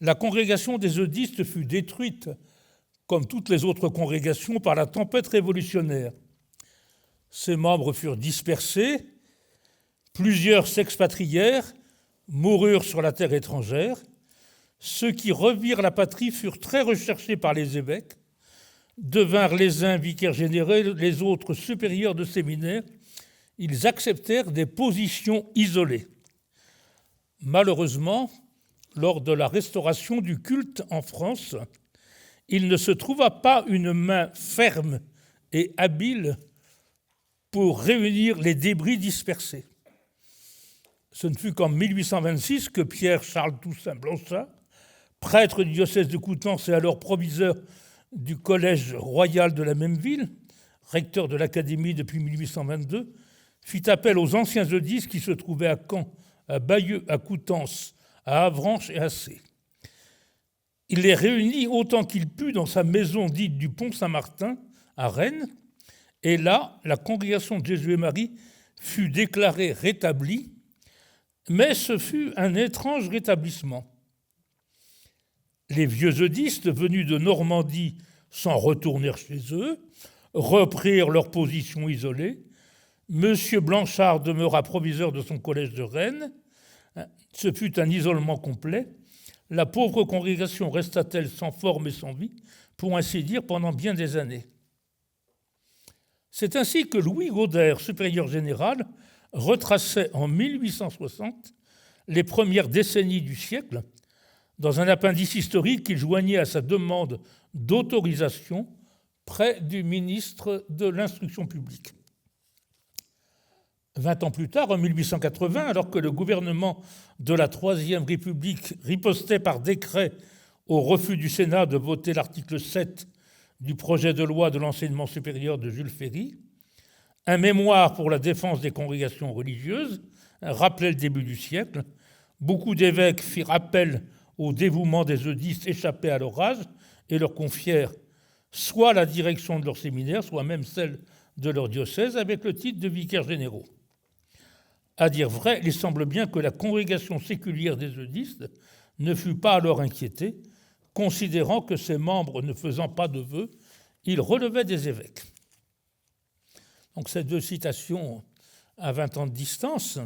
la congrégation des eudistes fut détruite, comme toutes les autres congrégations, par la tempête révolutionnaire. Ses membres furent dispersés, plusieurs s'expatrièrent, moururent sur la terre étrangère. Ceux qui revirent la patrie furent très recherchés par les évêques, devinrent les uns vicaires généraux, les autres supérieurs de séminaires. Ils acceptèrent des positions isolées. Malheureusement, lors de la restauration du culte en France, il ne se trouva pas une main ferme et habile pour réunir les débris dispersés. Ce ne fut qu'en 1826 que Pierre-Charles Toussaint Blanchat, prêtre du diocèse de Coutances et alors proviseur du collège royal de la même ville, recteur de l'académie depuis 1822, fit appel aux anciens eudistes qui se trouvaient à Caen, à Bayeux, à Coutances, à Avranches et à Sées. Il les réunit autant qu'il put dans sa maison dite du Pont-Saint-Martin, à Rennes, et là, la congrégation de Jésus et Marie fut déclarée rétablie, mais ce fut un étrange rétablissement. Les vieux eudistes venus de Normandie s'en retournèrent chez eux, reprirent leur position isolée. Monsieur Blanchard demeura proviseur de son collège de Rennes. Ce fut un isolement complet. La pauvre congrégation resta-t-elle sans forme et sans vie, pour ainsi dire, pendant bien des années. C'est ainsi que Louis Gaudère, supérieur général, retraçait en 1860 les premières décennies du siècle dans un appendice historique qu'il joignait à sa demande d'autorisation près du ministre de l'Instruction publique. 20 ans plus tard, en 1880, alors que le gouvernement de la Troisième République ripostait par décret au refus du Sénat de voter l'article 7 du projet de loi de l'enseignement supérieur de Jules Ferry, un mémoire pour la défense des congrégations religieuses rappelait le début du siècle. Beaucoup d'évêques firent appel au dévouement des eudistes échappés à l'orage et leur confièrent soit la direction de leur séminaire, soit même celle de leur diocèse, avec le titre de vicaires généraux. À dire vrai, il semble bien que la congrégation séculière des eudistes ne fut pas alors inquiétée, considérant que ses membres ne faisant pas de vœux, ils relevaient des évêques. Donc ces deux citations à 20 ans de distance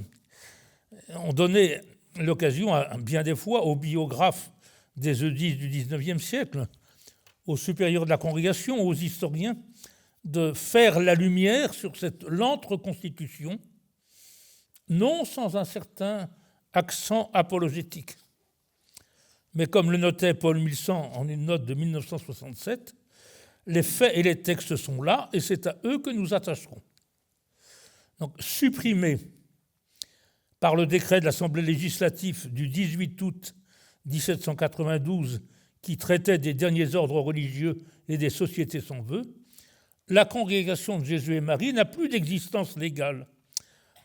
ont donné l'occasion, bien des fois, aux biographes des eudistes du XIXe siècle, aux supérieurs de la congrégation, aux historiens, de faire la lumière sur cette lente reconstitution, non sans un certain accent apologétique. Mais comme le notait Paul Milsan en une note de 1967, les faits et les textes sont là et c'est à eux que nous attacherons. Donc, supprimés par le décret de l'Assemblée législative du 18 août 1792 qui traitait des derniers ordres religieux et des sociétés sans vœux, la congrégation de Jésus et Marie n'a plus d'existence légale.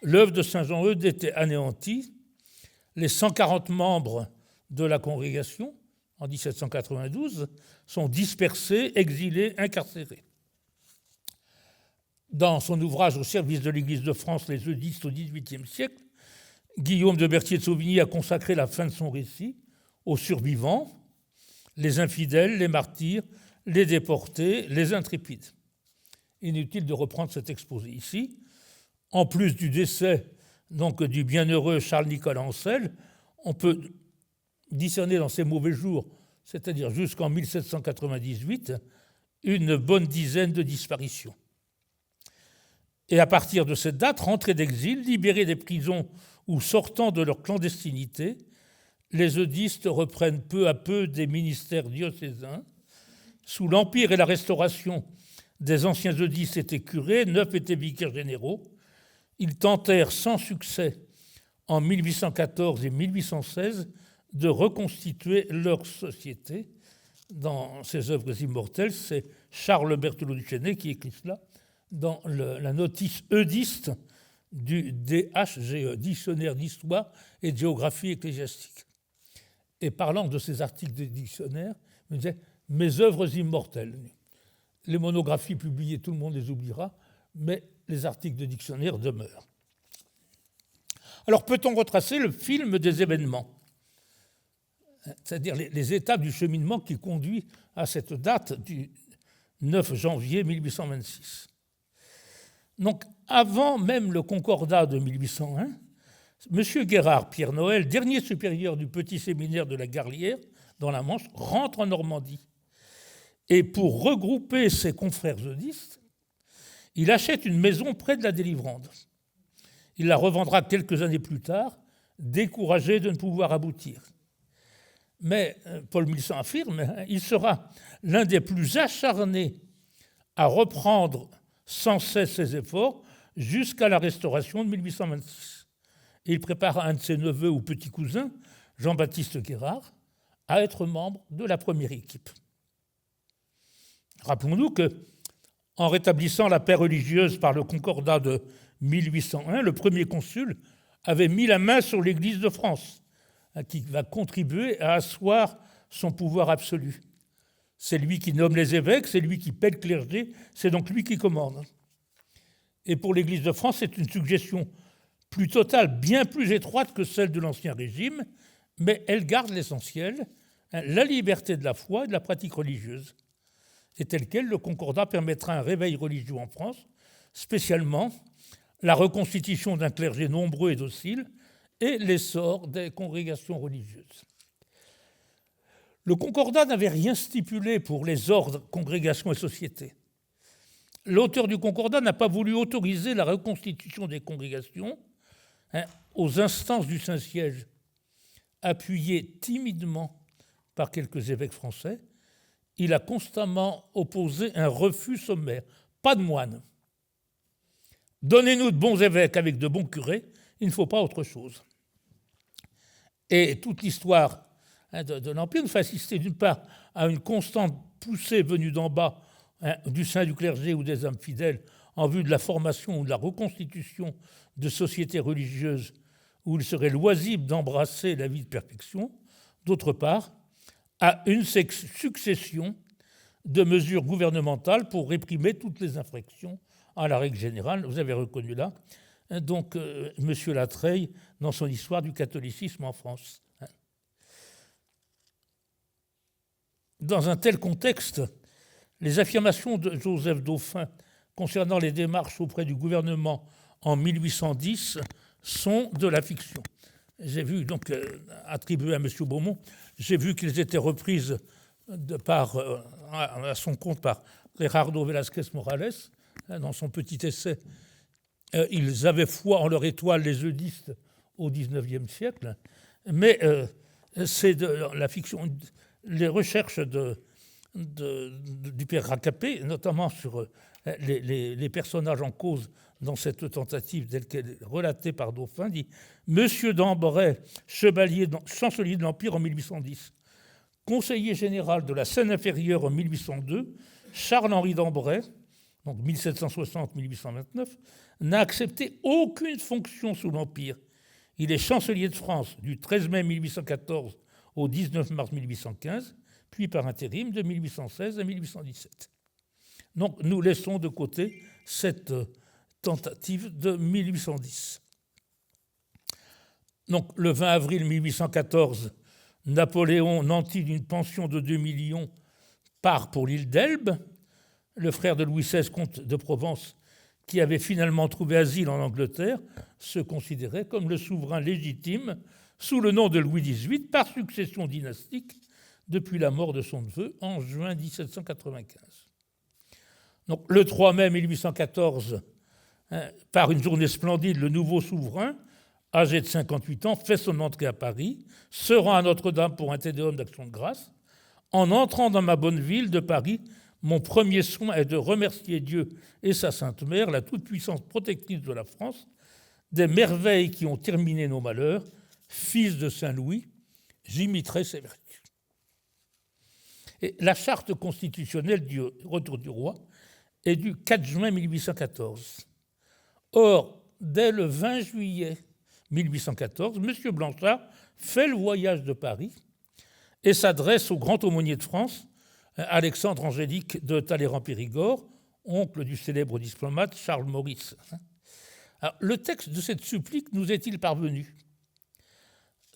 L'œuvre de Saint Jean-Eudes était anéantie. Les 140 membres de la congrégation, en 1792, sont dispersés, exilés, incarcérés. Dans son ouvrage au service de l'Église de France, Les eudistes au XVIIIe siècle, Guillaume de Berthier de Sauvigny a consacré la fin de son récit aux survivants, les infidèles, les martyrs, les déportés, les intrépides. Inutile de reprendre cet exposé ici. En plus du décès donc, du bienheureux Charles-Nicolas Ancel, on peut discerner dans ces mauvais jours, c'est-à-dire jusqu'en 1798, une bonne dizaine de disparitions. Et à partir de cette date, rentrés d'exil, libérés des prisons ou sortant de leur clandestinité, les eudistes reprennent peu à peu des ministères diocésains. Sous l'Empire et la Restauration, des anciens eudistes étaient curés, 9 étaient vicaires généraux. Ils tentèrent sans succès, en 1814 et 1816, de reconstituer leur société. Dans ses œuvres immortelles, c'est Charles Berthelot du Chesnay qui écrit cela dans la notice eudiste du DHGE, Dictionnaire d'histoire et de géographie ecclésiastique. Et parlant de ces articles de dictionnaire, il disait « Mes œuvres immortelles ». Les monographies publiées, tout le monde les oubliera, mais les articles de dictionnaire demeurent. Alors peut-on retracer le film des événements ? c'est-à-dire les étapes du cheminement qui conduit à cette date du 9 janvier 1826. Donc, avant même le concordat de 1801, M. Guérard Pierre Noël, dernier supérieur du petit séminaire de la Garlière, dans la Manche, rentre en Normandie. Et pour regrouper ses confrères eudistes, il achète une maison près de la Délivrande. Il la revendra quelques années plus tard, découragé de ne pouvoir aboutir. Mais Paul Milsan affirme, il sera l'un des plus acharnés à reprendre sans cesse ses efforts jusqu'à la Restauration de 1826. Et il prépare un de ses neveux ou petits cousins, Jean-Baptiste Guérard, à être membre de la première équipe. Rappelons-nous que, en rétablissant la paix religieuse par le concordat de 1801, le premier consul avait mis la main sur l'Église de France, qui va contribuer à asseoir son pouvoir absolu. C'est lui qui nomme les évêques, c'est lui qui paie le clergé, c'est donc lui qui commande. Et pour l'Église de France, c'est une suggestion plus totale, bien plus étroite que celle de l'Ancien Régime, mais elle garde l'essentiel, la liberté de la foi et de la pratique religieuse. Et tel quel, le Concordat permettra un réveil religieux en France, spécialement la reconstitution d'un clergé nombreux et docile et l'essor des congrégations religieuses. Le Concordat n'avait rien stipulé pour les ordres, congrégations et sociétés. L'auteur du Concordat n'a pas voulu autoriser la reconstitution des congrégations aux instances du Saint-Siège, appuyé timidement par quelques évêques français. Il a constamment opposé un refus sommaire. Pas de moines. Donnez-nous de bons évêques avec de bons curés, il ne faut pas autre chose. Et toute l'histoire de l'Empire nous fait assister d'une part à une constante poussée venue d'en bas du sein du clergé ou des hommes fidèles en vue de la formation ou de la reconstitution de sociétés religieuses où il serait loisible d'embrasser la vie de perfection, d'autre part à une succession de mesures gouvernementales pour réprimer toutes les infractions à la règle générale. Vous avez reconnu là, donc, M. Latreille dans son histoire du catholicisme en France. Dans un tel contexte, les affirmations de Joseph Dauphin concernant les démarches auprès du gouvernement en 1810 sont de la fiction. J'ai vu, donc, attribuées à M. Beaumont, j'ai vu qu'ils étaient reprises à son compte par Gerardo Velázquez Morales, dans son petit essai « Ils avaient foi en leur étoile, les eudistes, au XIXe siècle », mais c'est de la fiction. Les recherches du père Racapé, notamment sur les personnages en cause dans cette tentative telle qu'elle est relatée par Dauphin, dit « Monsieur d'Ambray, chancelier de l'Empire en 1810, conseiller général de la Seine-Inférieure en 1802, Charles-Henri d'Ambray, donc 1760-1829, n'a accepté aucune fonction sous l'Empire. Il est chancelier de France du 13 mai 1814 au 19 mars 1815, puis par intérim de 1816 à 1817. Donc nous laissons de côté cette tentative de 1810. Donc le 20 avril 1814, Napoléon, nanti d'une pension de 2 millions, part pour l'île d'Elbe. Le frère de Louis XVI, comte de Provence, qui avait finalement trouvé asile en Angleterre, se considérait comme le souverain légitime sous le nom de Louis XVIII par succession dynastique depuis la mort de son neveu en juin 1795. Donc, le 3 mai 1814, par une journée splendide, le nouveau souverain, âgé de 58 ans, fait son entrée à Paris, se rend à Notre-Dame pour un tédéum d'action de grâce. En entrant dans ma bonne ville de Paris, mon premier soin est de remercier Dieu et sa Sainte Mère, la toute-puissance protectrice de la France, des merveilles qui ont terminé nos malheurs. Fils de Saint-Louis, j'imiterai ses vertus. Et la charte constitutionnelle du retour du roi est du 4 juin 1814. Or, dès le 20 juillet 1814, M. Blanchard fait le voyage de Paris et s'adresse au grand aumônier de France, Alexandre Angélique de Talleyrand-Périgord, oncle du célèbre diplomate Charles Maurice. Alors, le texte de cette supplique nous est-il parvenu ?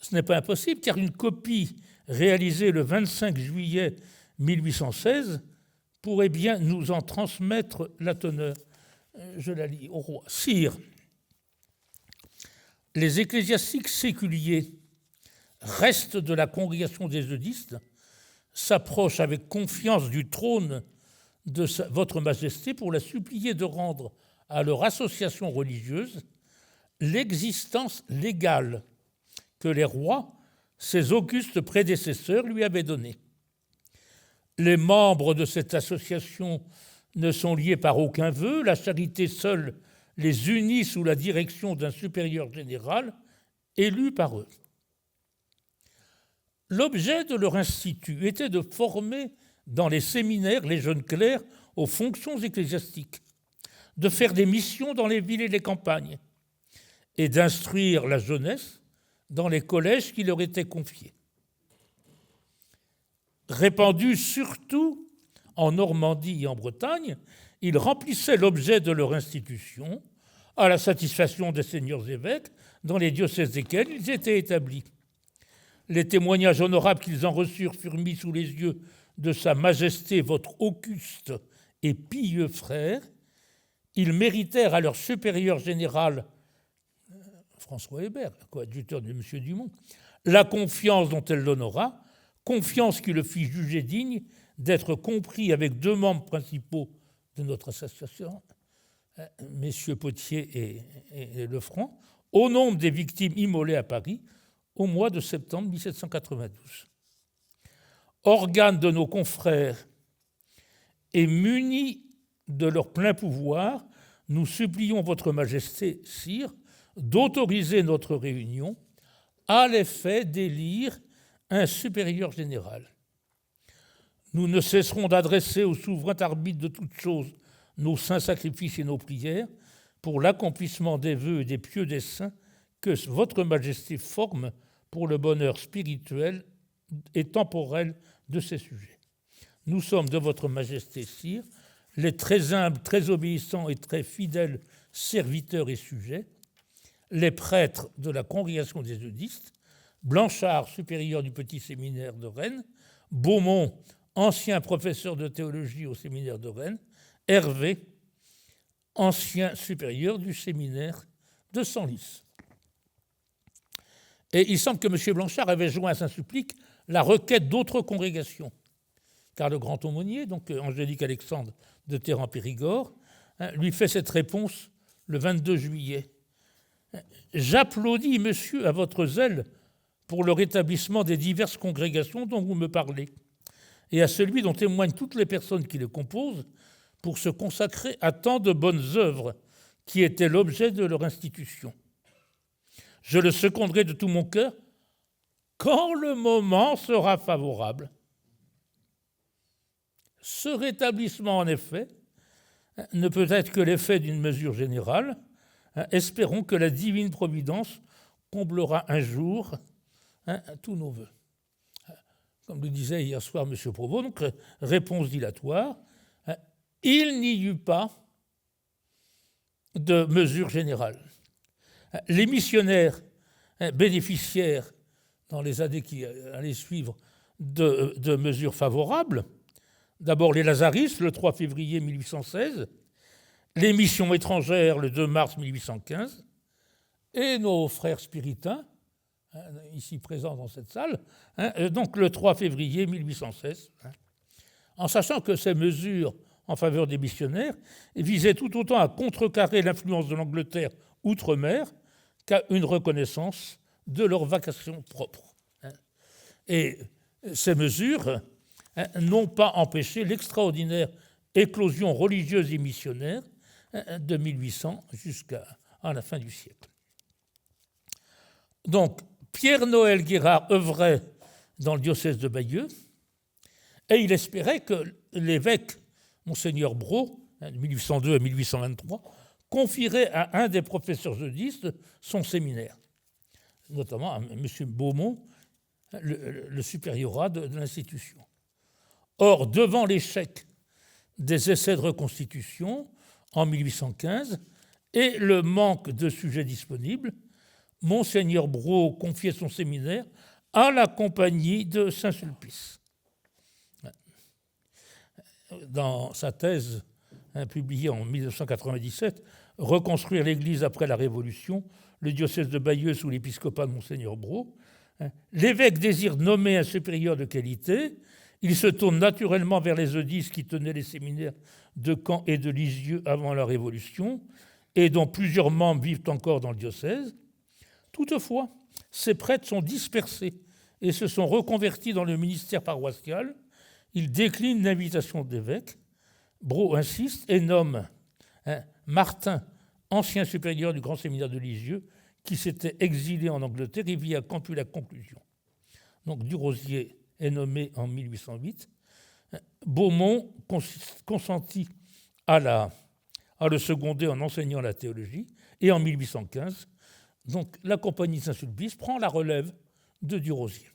Ce n'est pas impossible, car une copie réalisée le 25 juillet 1816, pourrait bien nous en transmettre la teneur. Je la lis au roi. Sire, les ecclésiastiques séculiers, restes de la congrégation des eudistes, s'approchent avec confiance du trône de votre Majesté pour la supplier de rendre à leur association religieuse l'existence légale que les rois, ses augustes prédécesseurs, lui avaient donnée. Les membres de cette association ne sont liés par aucun vœu, la charité seule les unit sous la direction d'un supérieur général élu par eux. L'objet de leur institut était de former dans les séminaires les jeunes clercs aux fonctions ecclésiastiques, de faire des missions dans les villes et les campagnes, et d'instruire la jeunesse dans les collèges qui leur étaient confiés. Répandus surtout en Normandie et en Bretagne, ils remplissaient l'objet de leur institution à la satisfaction des seigneurs évêques dans les diocèses desquels ils étaient établis. Les témoignages honorables qu'ils en reçurent furent mis sous les yeux de Sa Majesté, votre auguste et pieux frère. Ils méritèrent à leur supérieur général, François Hébert, coadjuteur de M. Dumont, la confiance dont elle l'honora, confiance qui le fit juger digne d'être compris avec deux membres principaux de notre association, messieurs Potier et Lefranc, au nombre des victimes immolées à Paris au mois de septembre 1792. Organes de nos confrères et munis de leur plein pouvoir, nous supplions votre Majesté, sire, d'autoriser notre réunion à l'effet d'élire un supérieur général. Nous ne cesserons d'adresser au souverain arbitre de toutes choses nos saints sacrifices et nos prières pour l'accomplissement des vœux et des pieux desseins que votre Majesté forme pour le bonheur spirituel et temporel de ses sujets. Nous sommes de votre Majesté, sire, les très humbles, très obéissants et très fidèles serviteurs et sujets, les prêtres de la congrégation des eudistes, Blanchard, supérieur du petit séminaire de Rennes, Beaumont, ancien professeur de théologie au séminaire de Rennes, Hervé, ancien supérieur du séminaire de Senlis. Et il semble que M. Blanchard avait joint à Saint-Supplice la requête d'autres congrégations, car le grand aumônier, donc Angélique Alexandre de Terran-Périgord, lui fait cette réponse le 22 juillet. « J'applaudis, monsieur, à votre zèle pour le rétablissement des diverses congrégations dont vous me parlez, et à celui dont témoignent toutes les personnes qui le composent pour se consacrer à tant de bonnes œuvres qui étaient l'objet de leur institution. Je le seconderai de tout mon cœur quand le moment sera favorable. » Ce rétablissement, en effet, ne peut être que l'effet d'une mesure générale. Espérons que la divine providence comblera un jour tous nos vœux. Comme le disait hier soir M. Provost, donc, réponse dilatoire, il n'y eut pas de mesure générale. Les missionnaires bénéficiaires, dans les années qui allaient suivre, de mesures favorables. D'abord les Lazaristes, le 3 février 1816, les missions étrangères, le 2 mars 1815, et nos frères spiritains, ici présents dans cette salle, donc le 3 février 1816, en sachant que ces mesures en faveur des missionnaires visaient tout autant à contrecarrer l'influence de l'Angleterre outre-mer qu'à une reconnaissance de leur vocation propre. Et ces mesures n'ont pas empêché l'extraordinaire éclosion religieuse et missionnaire de 1800 jusqu'à la fin du siècle. Donc, Pierre-Noël Guérard œuvrait dans le diocèse de Bayeux et il espérait que l'évêque, Monseigneur Brault, de 1802 à 1823, confierait à un des professeurs eudistes son séminaire, notamment à M. Beaumont, le supériorat de l'institution. Or, devant l'échec des essais de reconstitution en 1815 et le manque de sujets disponibles, Monseigneur Brault confiait son séminaire à la compagnie de Saint-Sulpice. Dans sa thèse publiée en 1997, « Reconstruire l'Église après la Révolution, le diocèse de Bayeux sous l'épiscopat de Monseigneur Brault », l'évêque désire nommer un supérieur de qualité. Il se tourne naturellement vers les eudisses qui tenaient les séminaires de Caen et de Lisieux avant la Révolution et dont plusieurs membres vivent encore dans le diocèse. Toutefois, ces prêtres sont dispersés et se sont reconvertis dans le ministère paroissial. Ils déclinent l'invitation de l'évêque. Brault insiste et nomme Martin, ancien supérieur du grand séminaire de Lisieux, qui s'était exilé en Angleterre et vit à Caen depuis la conclusion. Donc Durozier est nommé en 1808. Beaumont consentit à le seconder en enseignant la théologie. Et en 1815, donc, la compagnie de Saint-Sulpice prend la relève de Durozier.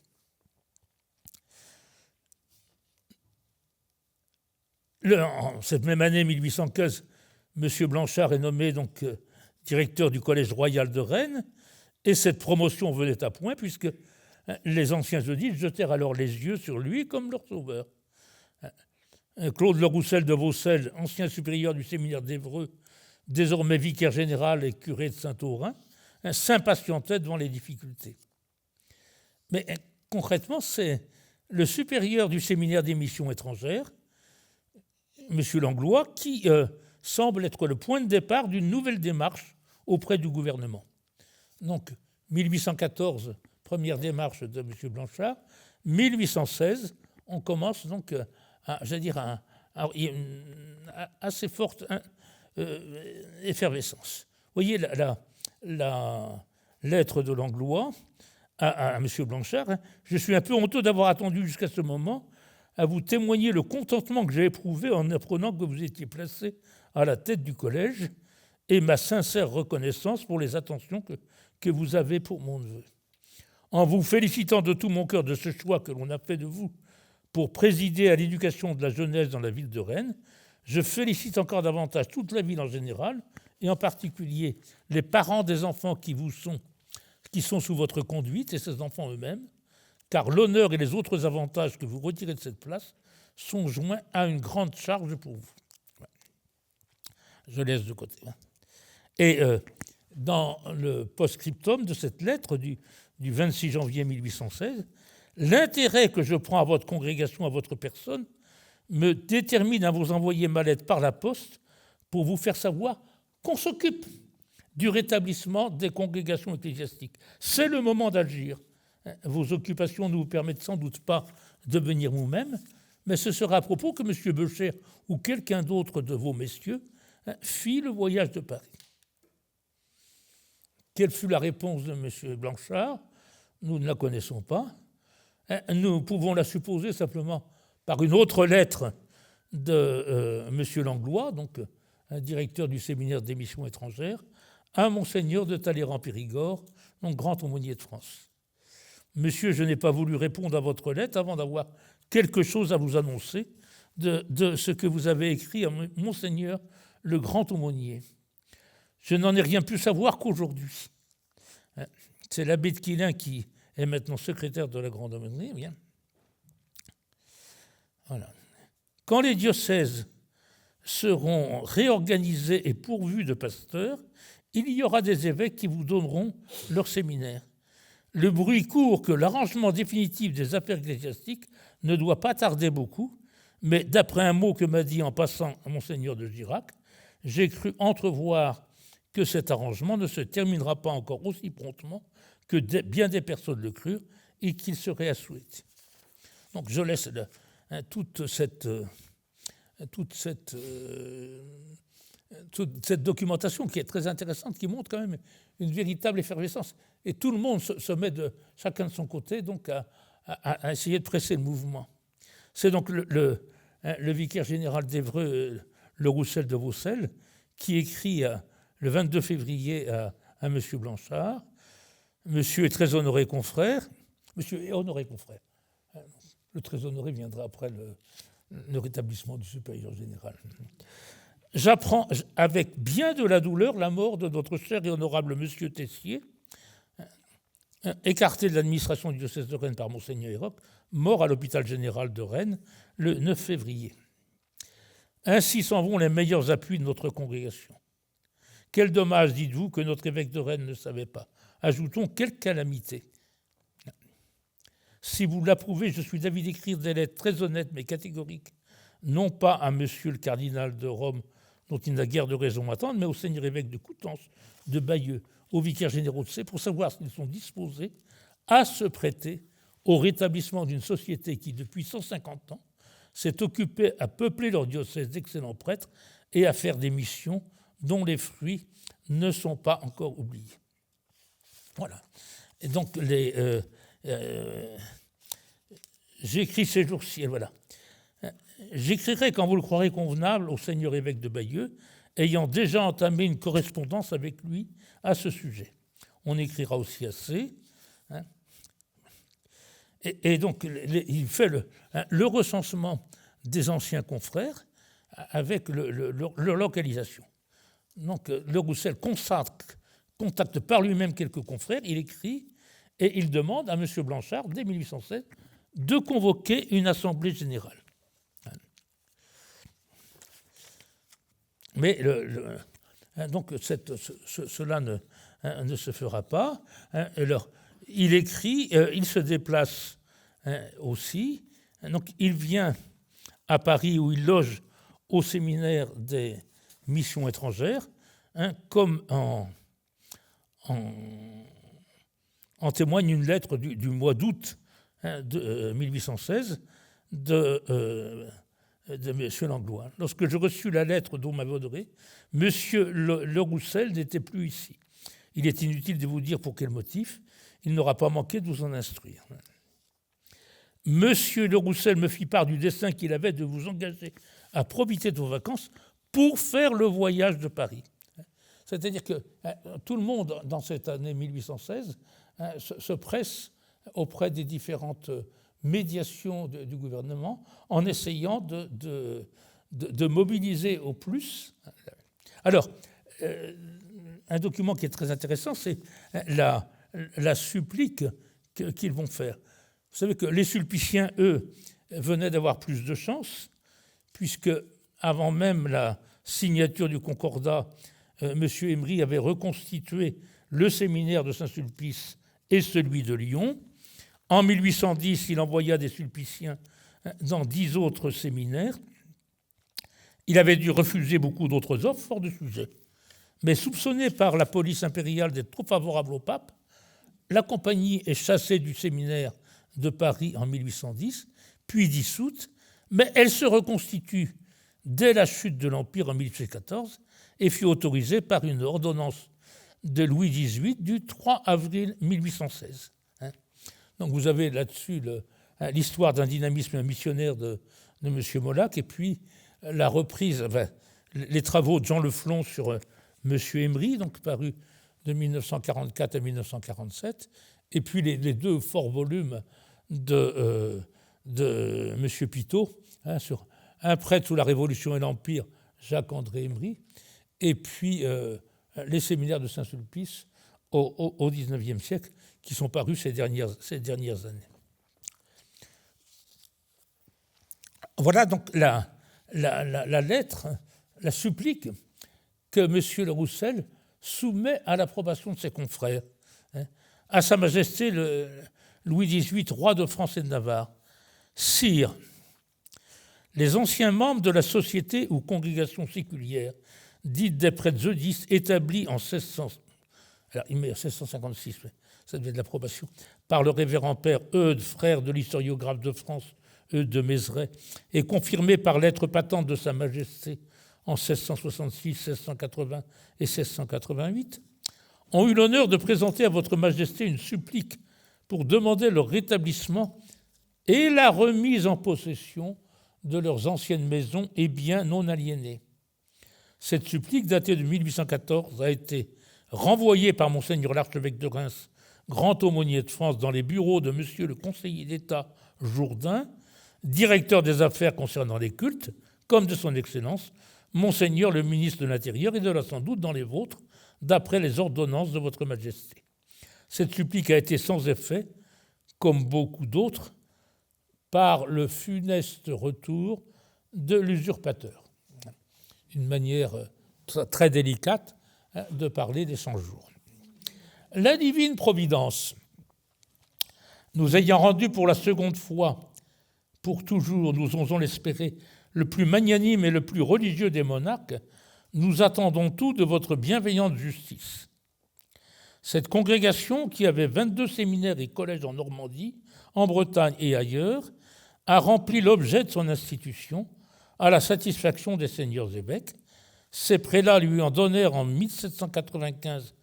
En cette même année, 1815, M. Blanchard est nommé donc, directeur du Collège royal de Rennes, et cette promotion venait à point puisque les anciens eudisses jetèrent alors les yeux sur lui comme leur sauveur. Claude Le Roussel de Vaucelles, ancien supérieur du séminaire d'Évreux, désormais vicaire général et curé de Saint-Aurin, s'impatientait devant les difficultés. Mais concrètement, c'est le supérieur du séminaire des missions étrangères, M. Langlois, qui semble être le point de départ d'une nouvelle démarche auprès du gouvernement. Donc, 1814, première démarche de M. Blanchard. 1816, on commence donc une assez forte effervescence. Vous voyez la lettre de Langlois à M. Blanchard. Je suis un peu honteux d'avoir attendu jusqu'à ce moment à vous témoigner le contentement que j'ai éprouvé en apprenant que vous étiez placé à la tête du collège et ma sincère reconnaissance pour les attentions que vous avez pour mon neveu. En vous félicitant de tout mon cœur de ce choix que l'on a fait de vous pour présider à l'éducation de la jeunesse dans la ville de Rennes, je félicite encore davantage toute la ville en général et en particulier les parents des enfants qui sont sous votre conduite et ces enfants eux-mêmes, car l'honneur et les autres avantages que vous retirez de cette place sont joints à une grande charge pour vous. Je laisse de côté. Et dans le post-scriptum de cette lettre du 26 janvier 1816, l'intérêt que je prends à votre congrégation, à votre personne, me détermine à vous envoyer ma lettre par la poste pour vous faire savoir qu'on s'occupe du rétablissement des congrégations ecclésiastiques. C'est le moment d'agir. Vos occupations ne vous permettent sans doute pas de venir vous-même, mais ce sera à propos que M. Beucher ou quelqu'un d'autre de vos messieurs fit le voyage de Paris. Quelle fut la réponse de M. Blanchard? Nous ne la connaissons pas. Nous pouvons la supposer simplement par une autre lettre de M. Langlois, donc un directeur du séminaire des missions étrangères, à Monseigneur de Talleyrand-Périgord, donc grand aumônier de France. Monsieur, je n'ai pas voulu répondre à votre lettre avant d'avoir quelque chose à vous annoncer de ce que vous avez écrit à Monseigneur le grand aumônier. Je n'en ai rien pu savoir qu'aujourd'hui. C'est l'abbé de Quilin qui est maintenant secrétaire de la grande aumônerie. Bien. Voilà. Quand les diocèses seront réorganisés et pourvus de pasteurs, il y aura des évêques qui vous donneront leur séminaire. Le bruit court que l'arrangement définitif des affaires ecclésiastiques ne doit pas tarder beaucoup, mais d'après un mot que m'a dit en passant Monseigneur de Girac, j'ai cru entrevoir que cet arrangement ne se terminera pas encore aussi promptement que bien des personnes le crurent et qu'il serait à souhaiter. Donc je laisse toute cette documentation qui est très intéressante, qui montre quand même une véritable effervescence. Et tout le monde se met chacun de son côté donc à essayer de presser le mouvement. C'est donc le vicaire général d'Évreux, Le Roussel de Vaucelles, qui écrit le 22 février à M. Blanchard. Monsieur est très honoré confrère. Monsieur est honoré confrère. Le très honoré viendra après le rétablissement du supérieur général. J'apprends avec bien de la douleur la mort de notre cher et honorable monsieur Tessier, écarté de l'administration du diocèse de Rennes par Monseigneur Héroc, mort à l'hôpital général de Rennes le 9 février. Ainsi s'en vont les meilleurs appuis de notre congrégation. Quel dommage, dites-vous, que notre évêque de Rennes ne savait pas. Ajoutons, quelle calamité. Si vous l'approuvez, je suis d'avis d'écrire des lettres très honnêtes mais catégoriques, non pas à monsieur le cardinal de Rome, dont il n'a guère de raison à attendre, mais au seigneur évêque de Coutances, de Bayeux, aux vicaires généraux de Sées, pour savoir s'ils sont disposés à se prêter au rétablissement d'une société qui, depuis 150 ans, s'est occupée à peupler leur diocèse d'excellents prêtres et à faire des missions dont les fruits ne sont pas encore oubliés. Voilà. Et donc, j'écris ces jours-ci, et voilà. J'écrirai, quand vous le croirez convenable, au seigneur évêque de Bayeux, ayant déjà entamé une correspondance avec lui à ce sujet. On écrira aussi assez. Et donc, il fait le recensement des anciens confrères avec leur localisation. Donc, Le Roussel contacte par lui-même quelques confrères, il écrit et il demande à M. Blanchard, dès 1816, de convoquer une assemblée générale. Mais donc cela ne se fera pas. Alors, il écrit, il se déplace aussi. Donc, il vient à Paris où il loge au séminaire des missions étrangères, comme en témoigne une lettre du mois d'août de 1816 de M. Langlois. Lorsque je reçus la lettre dont m'avait honoré, M. Le Roussel n'était plus ici. Il est inutile de vous dire pour quel motif. Il n'aura pas manqué de vous en instruire. M. Le Roussel me fit part du dessein qu'il avait de vous engager à profiter de vos vacances pour faire le voyage de Paris. C'est-à-dire que tout le monde, dans cette année 1816, se presse auprès des différentes médiations du gouvernement en essayant de mobiliser au plus. Alors, un document qui est très intéressant, c'est la supplique qu'ils vont faire. Vous savez que les sulpiciens, eux, venaient d'avoir plus de chance, puisque avant même la signature du concordat, M. Emery avait reconstitué le séminaire de Saint-Sulpice et celui de Lyon. En 1810, il envoya des sulpiciens dans 10 autres séminaires. Il avait dû refuser beaucoup d'autres offres hors de sujet. Mais soupçonné par la police impériale d'être trop favorable au pape, la compagnie est chassée du séminaire de Paris en 1810, puis dissoute, mais elle se reconstitue dès la chute de l'Empire en 1814 et fut autorisée par une ordonnance de Louis XVIII du 3 avril 1816. Donc vous avez là-dessus l'histoire d'un dynamisme missionnaire de M. Molac et puis la reprise, les travaux de Jean Leflon sur M. Emery, donc paru de 1944 à 1947, et puis les deux forts volumes de M. Pitot, sur Un prêtre sous la Révolution et l'Empire, Jacques-André Emery, et puis les séminaires de Saint-Sulpice au XIXe siècle, qui sont parus ces dernières années. Voilà donc la lettre, la supplique que M. Le Roussel soumet à l'approbation de ses confrères, à Sa Majesté Louis XVIII, roi de France et de Navarre. Sire, les anciens membres de la société ou congrégation séculière, dite des prêtres eudistes, établie en 1656, ça devait être l'approbation, par le révérend père Eudes, frère de l'historiographe de France, Eudes de Mézeray, et confirmée par lettre patente de Sa Majesté en 1666, 1680 et 1688, ont eu l'honneur de présenter à votre Majesté une supplique pour demander leur rétablissement et la remise en possession de leurs anciennes maisons et biens non aliénés. Cette supplique, datée de 1814, a été renvoyée par Monseigneur l'archevêque de Reims, grand aumônier de France, dans les bureaux de Monsieur le conseiller d'État Jourdain, directeur des affaires concernant les cultes, comme de son Excellence, Monseigneur le ministre de l'Intérieur, et de là sans doute dans les vôtres, d'après les ordonnances de votre Majesté. Cette supplique a été sans effet, comme beaucoup d'autres, par le funeste retour de l'usurpateur. Une manière très délicate de parler des 100 jours. La divine providence, nous ayant rendu pour la seconde fois, pour toujours, nous osons l'espérer, le plus magnanime et le plus religieux des monarques, nous attendons tout de votre bienveillante justice. Cette congrégation, qui avait 22 séminaires et collèges en Normandie, en Bretagne et ailleurs, a rempli l'objet de son institution à la satisfaction des seigneurs évêques. Ces prélats lui en donnèrent en 1795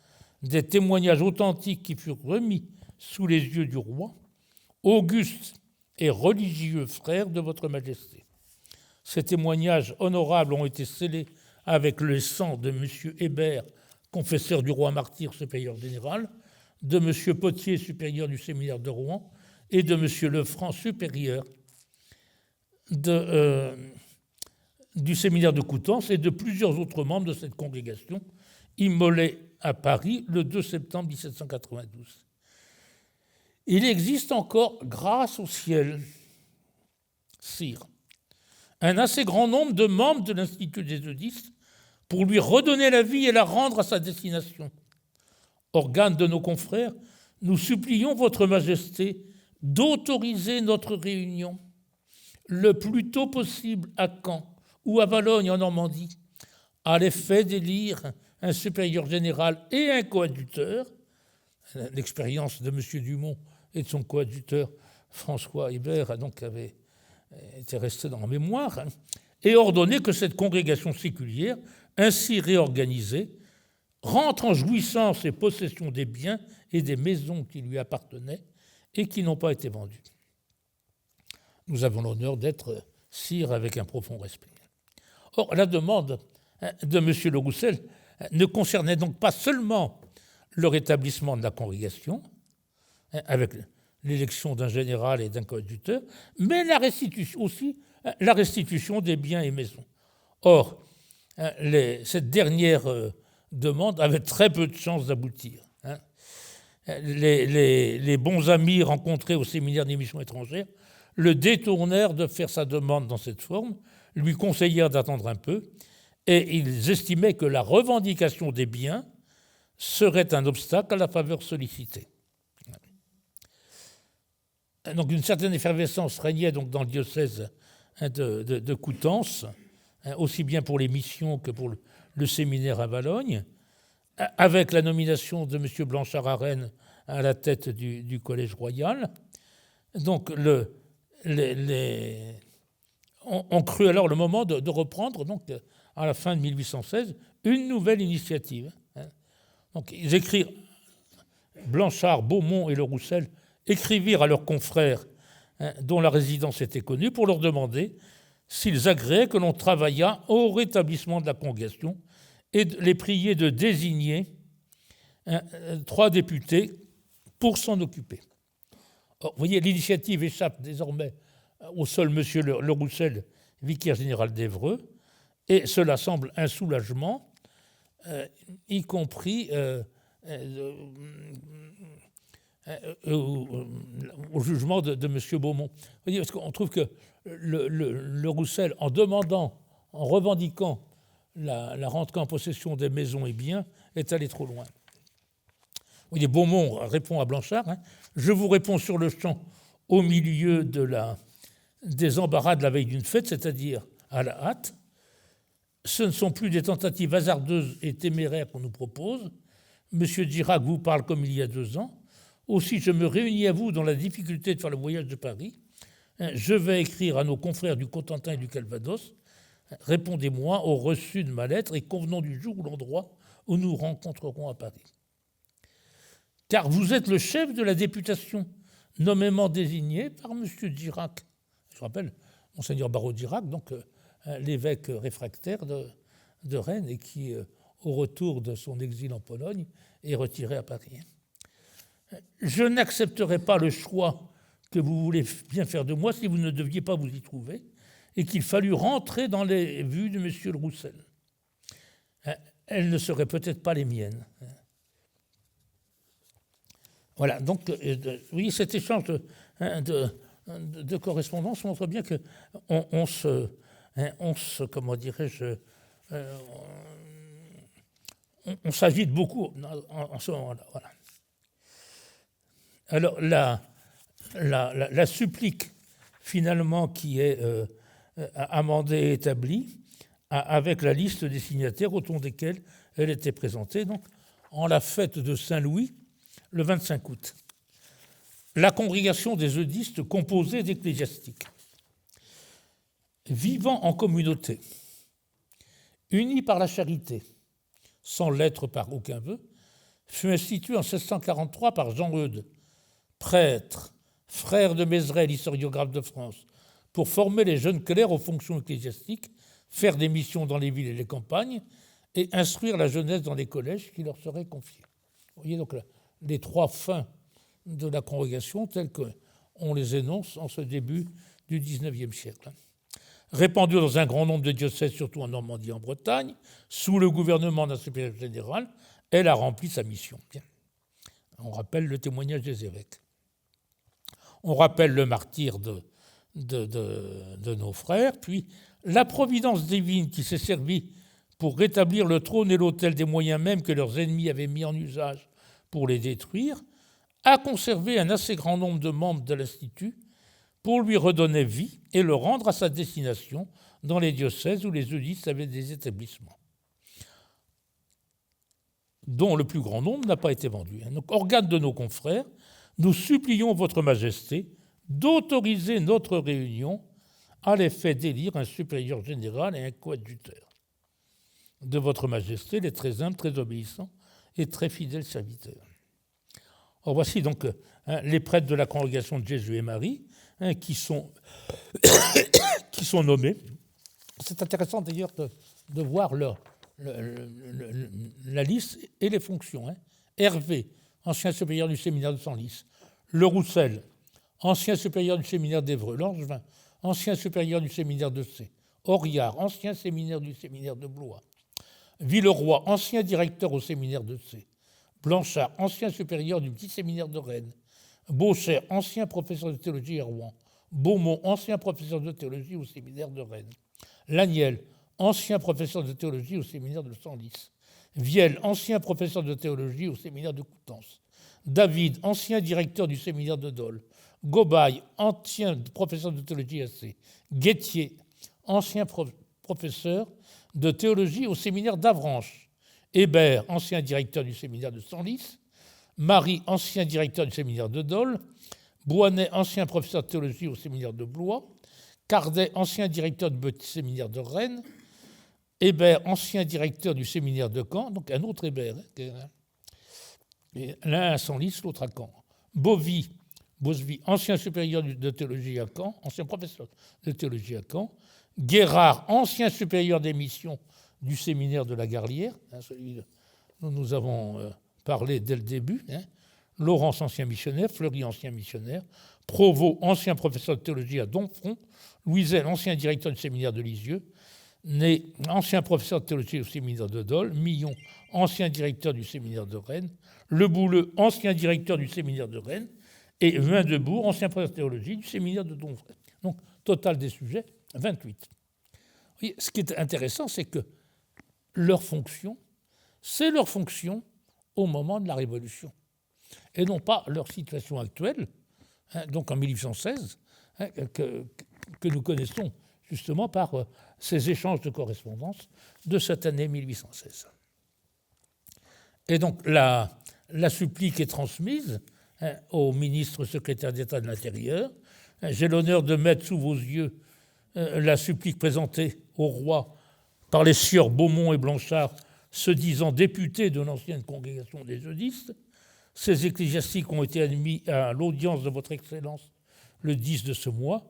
des témoignages authentiques qui furent remis sous les yeux du roi, auguste et religieux frère de votre Majesté. Ces témoignages honorables ont été scellés avec le sang de M. Hébert, confesseur du roi martyr supérieur général, de M. Potier, supérieur du séminaire de Rouen, et de M. Lefranc, supérieur du séminaire de Coutances, et de plusieurs autres membres de cette congrégation, immolés à Paris le 2 septembre 1792. Il existe encore, grâce au ciel, sire, un assez grand nombre de membres de l'Institut des Eudistes pour lui redonner la vie et la rendre à sa destination. Organes de nos confrères, nous supplions votre Majesté d'autoriser notre réunion le plus tôt possible à Caen ou à Valognes en Normandie, à l'effet d'élire un supérieur général et un coadjuteur. L'expérience de M. Dumont et de son coadjuteur François Hébert avait été restée dans la mémoire, et ordonner que cette congrégation séculière, ainsi réorganisée, rentre en jouissance et possession des biens et des maisons qui lui appartenaient et qui n'ont pas été vendus. Nous avons l'honneur d'être sire avec un profond respect. Or, la demande de M. Le Roussel ne concernait donc pas seulement le rétablissement de la congrégation, avec l'élection d'un général et d'un coadjuteur, mais aussi la restitution des biens et maisons. Or, cette dernière demande avait très peu de chances d'aboutir. Les bons amis rencontrés au séminaire des missions étrangères le détournèrent de faire sa demande dans cette forme, lui conseillèrent d'attendre un peu, et ils estimaient que la revendication des biens serait un obstacle à la faveur sollicitée. Donc une certaine effervescence régnait donc dans le diocèse de Coutances, aussi bien pour les missions que pour le séminaire à Valognes, avec la nomination de M. Blanchard à Rennes à la tête du Collège royal. Donc on crut alors le moment de reprendre, donc, à la fin de 1816, une nouvelle initiative. Donc ils écrirent, Blanchard, Beaumont et Le Roussel écrivirent à leurs confrères dont la résidence était connue pour leur demander s'ils agréaient que l'on travaillât au rétablissement de la congrégation et de les prier de désigner 3 députés pour s'en occuper. Or, vous voyez, l'initiative échappe désormais au seul M. Le Roussel, vicaire général d'Évreux, et cela semble un soulagement, y compris au jugement de M. Beaumont. Vous voyez, parce qu'on trouve que le Roussel, en revendiquant la rentrée en possession des maisons et biens, est allé trop loin. Vous voyez, Beaumont répond à Blanchard, je vous réponds sur le champ au milieu des embarras de la veille d'une fête, c'est-à-dire à la hâte. Ce ne sont plus des tentatives hasardeuses et téméraires qu'on nous propose. M. Dirac vous parle comme il y a 2 ans. Aussi, je me réunis à vous dans la difficulté de faire le voyage de Paris. Je vais écrire à nos confrères du Cotentin et du Calvados. Répondez-moi au reçu de ma lettre et convenons du jour ou l'endroit où nous rencontrerons à Paris. Car vous êtes le chef de la députation, nommément désigné par M. Dirac. Je rappelle, Monseigneur Barreau Dirac, donc l'évêque réfractaire de Rennes et qui, au retour de son exil en Pologne, est retiré à Paris. Je n'accepterai pas le choix que vous voulez bien faire de moi si vous ne deviez pas vous y trouver et qu'il fallut rentrer dans les vues de M. Le Roussel. Elles ne seraient peut-être pas les miennes. Voilà, donc, oui, cet échange de correspondance montre bien qu'on se, comment dirais-je, on s'agite beaucoup en ce moment-là. Voilà. Alors, la supplique, finalement, qui est amendée et établie, avec la liste des signataires autour desquels elle était présentée, donc, en la fête de Saint-Louis, le 25 août. La congrégation des eudistes composée d'ecclésiastiques, vivant en communauté, unis par la charité, sans l'être par aucun vœu, fut instituée en 1643 par Jean Eudes, prêtre, frère de Mézeray, historiographe de France, pour former les jeunes clercs aux fonctions ecclésiastiques, faire des missions dans les villes et les campagnes, et instruire la jeunesse dans les collèges qui leur seraient confiés. Vous voyez donc les trois fins de la congrégation telles qu'on les énonce en ce début du XIXe siècle. Répandue dans un grand nombre de diocèses, surtout en Normandie et en Bretagne, sous le gouvernement d'un supérieur général, elle a rempli sa mission. Bien. On rappelle le témoignage des évêques. On rappelle le martyre de nos frères, puis la providence divine qui s'est servie pour rétablir le trône et l'autel des moyens mêmes que leurs ennemis avaient mis en usage pour les détruire, a conservé un assez grand nombre de membres de l'Institut pour lui redonner vie et le rendre à sa destination dans les diocèses où les eudistes avaient des établissements, dont le plus grand nombre n'a pas été vendu. Donc, organe de nos confrères, nous supplions votre Majesté d'autoriser notre réunion à l'effet d'élire un supérieur général et un coadjuteur. De votre Majesté, les très humbles, très obéissants et très fidèles serviteurs. Or, voici donc les prêtres de la congrégation de Jésus et Marie qui sont nommés. C'est intéressant d'ailleurs de voir la liste et les fonctions. Hervé, ancien supérieur du séminaire de Senlis. Le Roussel, ancien supérieur du séminaire d'Évreux. Langevin, ancien supérieur du séminaire de C. Oriard, ancien séminaire du séminaire de Blois. Villeroy, ancien directeur au séminaire de C. Blanchard, ancien supérieur du petit séminaire de Rennes. Beauchère, ancien professeur de théologie à Rouen. Beaumont, ancien professeur de théologie au séminaire de Rennes. Laniel, ancien professeur de théologie au séminaire de Senlis. Vielle, ancien professeur de théologie au séminaire de Coutances. David, ancien directeur du séminaire de Dole. Gobail, ancien professeur de théologie à C. Guettier, ancien professeur de théologie au séminaire d'Avranches. Hébert, ancien directeur du séminaire de Senlis. Marie, ancien directeur du séminaire de Dole. Boinet, ancien professeur de théologie au séminaire de Blois. Cardet, ancien directeur du séminaire de Rennes. Hébert, ancien directeur du séminaire de Caen, donc un autre Hébert, l'un à Senlis, l'autre à Caen. Bosvy, ancien supérieur de théologie à Caen, ancien professeur de théologie à Caen. Guérard, ancien supérieur des missions du séminaire de la Garlière, celui dont nous avons parlé dès le début. Laurence, ancien missionnaire. Fleury, ancien missionnaire. Provost, ancien professeur de théologie à Domfront. Louisel, ancien directeur du séminaire de Lisieux. Né, ancien professeur de théologie au séminaire de Dole. Millon, ancien directeur du séminaire de Rennes. Le Bouleux, ancien directeur du séminaire de Rennes. Et Vindebourg, ancien professeur de théologie du séminaire de Domfront. Donc, total des sujets, 28. Oui, ce qui est intéressant, c'est que leur fonction, c'est leur fonction au moment de la Révolution, et non pas leur situation actuelle, donc en 1816, que nous connaissons justement par ces échanges de correspondance de cette année 1816. Et donc la supplique est transmise au ministre secrétaire d'État de l'Intérieur. J'ai l'honneur de mettre sous vos yeux la supplique présentée au roi par les sieurs Beaumont et Blanchard, se disant députés de l'ancienne congrégation des eudistes. Ces ecclésiastiques ont été admis à l'audience de votre Excellence le 10 de ce mois.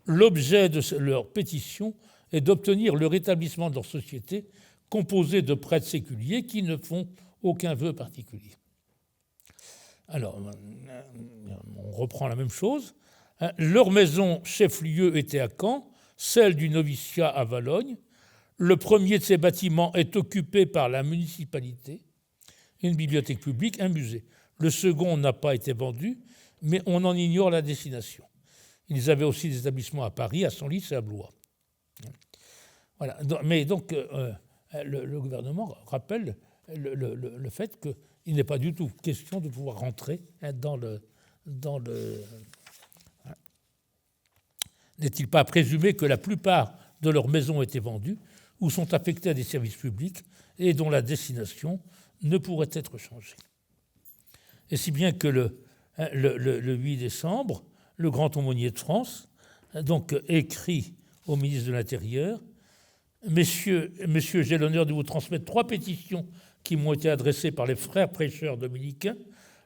L'objet de leur pétition est d'obtenir le rétablissement de leur société composée de prêtres séculiers qui ne font aucun vœu particulier. Alors, on reprend la même chose. Leur maison chef-lieu était à Caen, celle du noviciat à Valognes. Le premier de ces bâtiments est occupé par la municipalité, une bibliothèque publique, un musée. Le second n'a pas été vendu, mais on en ignore la destination. Ils avaient aussi des établissements à Paris, à Senlis et à Blois. Voilà. Mais donc, le gouvernement rappelle le fait qu'il n'est pas du tout question de pouvoir rentrer dans le N'est-il pas présumé que la plupart de leurs maisons étaient vendues ou sont affectées à des services publics et dont la destination ne pourrait être changée? Et si bien que le 8 décembre, le grand aumônier de France donc écrit au ministre de l'Intérieur: Messieurs, j'ai l'honneur de vous transmettre 3 pétitions qui m'ont été adressées par les frères prêcheurs dominicains,